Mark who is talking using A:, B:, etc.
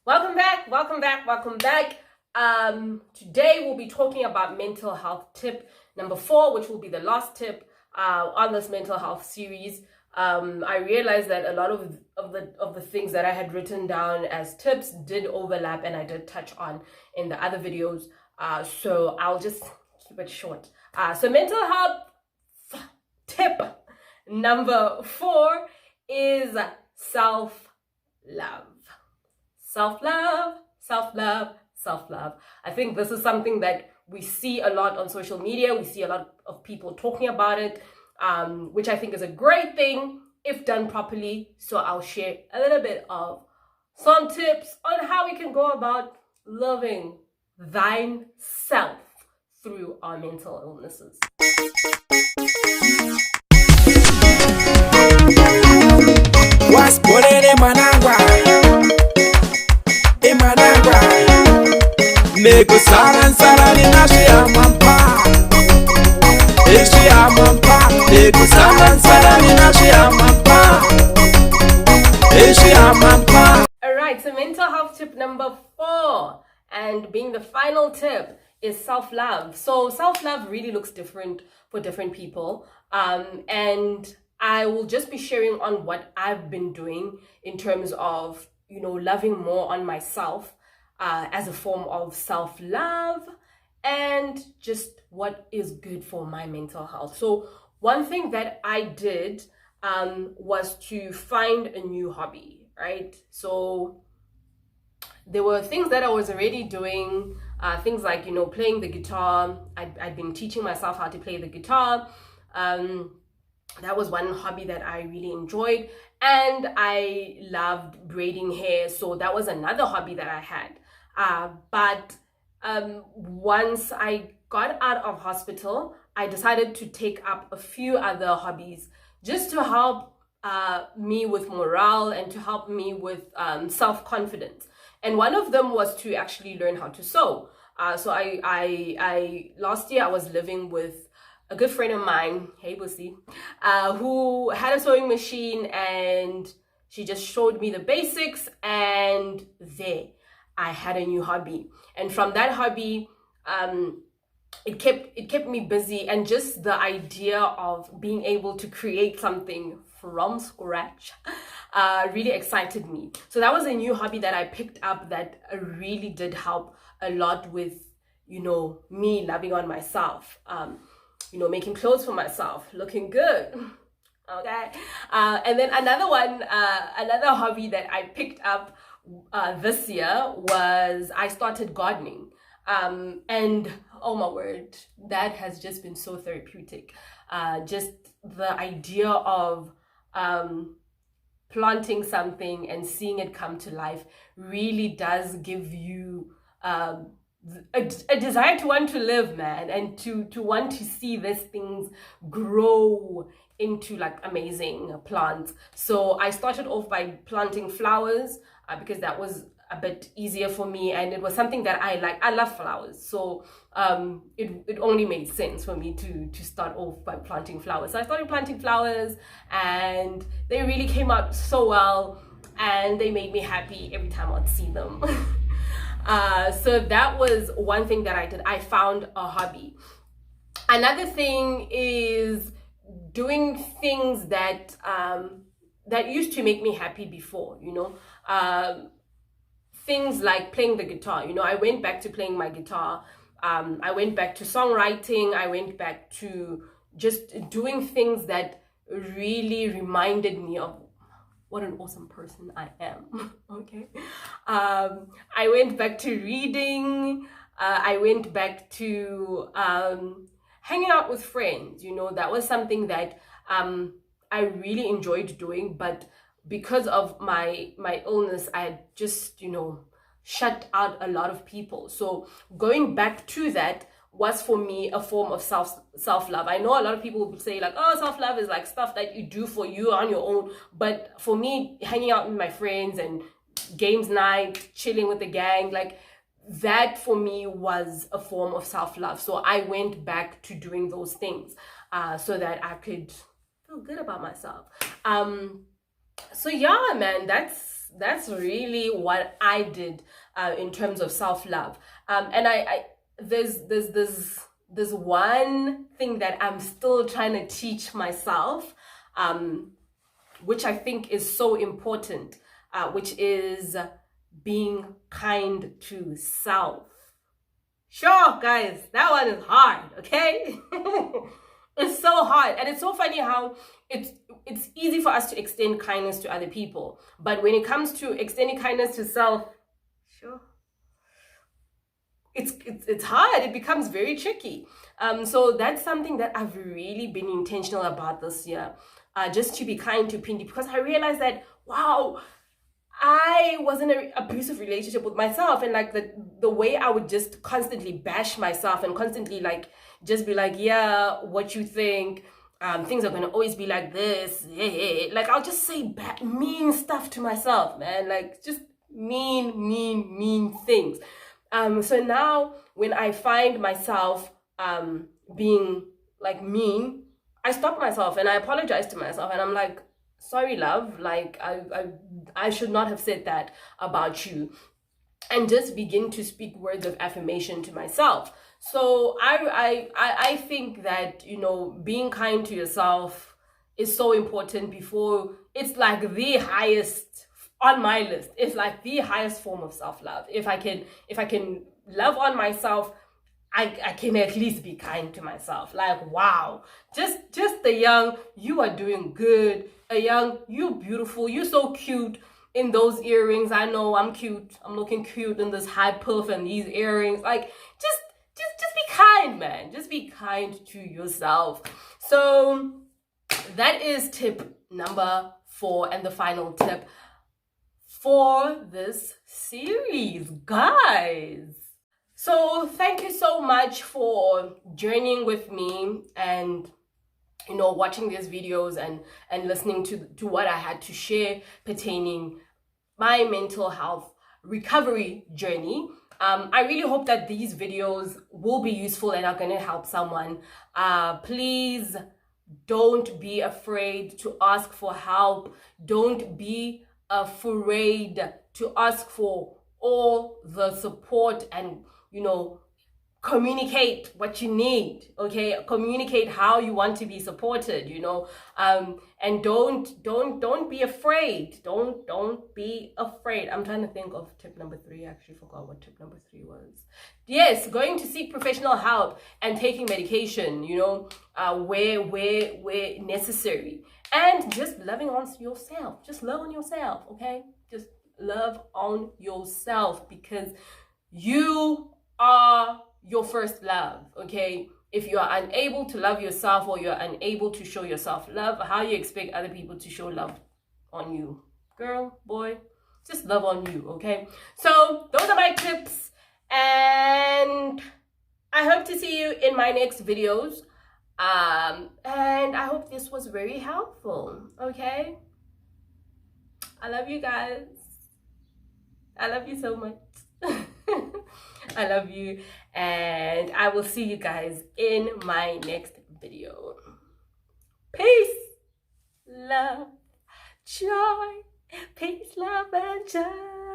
A: Welcome back. Today we'll be talking about mental health tip number 4, which will be the last tip on this mental health series. I realized that a lot of the things that I had written down as tips did overlap, and I did touch on in the other videos. So I'll just keep it short. So mental health tip number 4 is self-love. Self-love. I think this is something that we see a lot on social media. We see a lot of people talking about it, which I think is a great thing if done properly. So I'll share a little bit of some tips on how we can go about loving thine self through our mental illnesses. Alright, so mental health tip number 4, and being the final tip, is self-love. So self-love really looks different for different people, and I will just be sharing on what I've been doing in terms of, loving more on myself as a form of self-love, and just what is good for my mental health. So one thing that I did was to find a new hobby, right? So there were things that I was already doing, things like, playing the guitar. I'd been teaching myself how to play the guitar. That was one hobby that I really enjoyed, and I loved braiding hair. So that was another hobby that I had. But once I got out of hospital, I decided to take up a few other hobbies just to help me with morale and to help me with self-confidence. And one of them was to actually learn how to sew. So I last year I was living with a good friend of mine, hey Bussy, who had a sewing machine, and she just showed me the basics, and there I had a new hobby. And from that hobby, it kept me busy, and just the idea of being able to create something from scratch really excited me. So that was a new hobby that I picked up that really did help a lot with, me loving on myself, making clothes for myself, looking good. Okay. And then another hobby that I picked up this year was I started gardening. And oh my word, that has just been so therapeutic. Just the idea of planting something and seeing it come to life really does give you a desire to want to live, man, and to want to see these things grow into like amazing plants. So I started off by planting flowers because that was a bit easier for me, and it was something that I like. I love flowers, so it only made sense for me to start off by planting flowers. So I started planting flowers, and they really came out so well, and they made me happy every time I'd see them. So that was one thing that I did. I found a hobby. Another thing is doing things that that used to make me happy before, things like playing the guitar. I went back to playing my guitar. I went back to songwriting. I went back to just doing things that really reminded me of what an awesome person I am. Okay. I went back to reading. I went back to hanging out with friends. That was something that I really enjoyed doing, but because of my illness, I had just, shut out a lot of people. So going back to that was for me a form of self-love. I know a lot of people will say like, oh, self-love is like stuff that you do for you on your own. But for me, hanging out with my friends and games night, chilling with the gang, like that for me was a form of self-love. So I went back to doing those things so that I could feel good about myself. So yeah, man, that's that's really what I did in terms of self-love. And I there's one thing that I'm still trying to teach myself, which I think is so important, which is being kind to self. Sure, guys, that one is hard, okay? It's so hard. And it's so funny how it's easy for us to extend kindness to other people. But when it comes to extending kindness to self, sure, it's hard. It becomes very tricky. So that's something that I've really been intentional about this year. Just to be kind to Pindi, because I realized that, wow, I was in an abusive relationship with myself, and like the way I would just constantly bash myself and constantly like just be like, yeah, what you think, things are gonna always be like this, like I'll just say bad, mean stuff to myself, man, like just mean things. So now when I find myself being like mean, I stop myself and I apologize to myself, and I'm like, sorry, love, like I should not have said that about you, and just begin to speak words of affirmation to myself. So I think that, you know, being kind to yourself is so important. Before, it's like the highest on my list. It's like the highest form of self-love. If I can love on myself, I can at least be kind to myself. Like, wow, just the young, you are doing good. A young, you beautiful, you so cute in those earrings. I know I'm cute. I'm looking cute in this high puff and these earrings. Like, just be kind, man. Just be kind to yourself. So that is tip number 4 and the final tip for this series, guys. So thank you so much for journeying with me and, you know, watching these videos and listening to what I had to share pertaining my mental health recovery journey. I really hope that these videos will be useful and are going to help someone. Please don't be afraid to ask for help. Don't be afraid to ask for all the support, and, you know, communicate what you need, okay? Communicate how you want to be supported, you know. And don't be afraid. Don't be afraid. I'm trying to think of tip number 3. I actually forgot what tip number 3 was. Yes, going to seek professional help and taking medication, you know, where necessary. And just loving on yourself. Just love on yourself, okay? Just love on yourself, because you are your first love, okay? If you are unable to love yourself, or you're unable to show yourself love, how you expect other people to show love on you? Girl, boy, just love on you, okay? So those are my tips, and I hope to see you in my next videos. And I hope this was very helpful, okay? I love you guys. I love you so much. I love you, and I will see you guys in my next video. Peace, love, joy. Peace, love, and joy.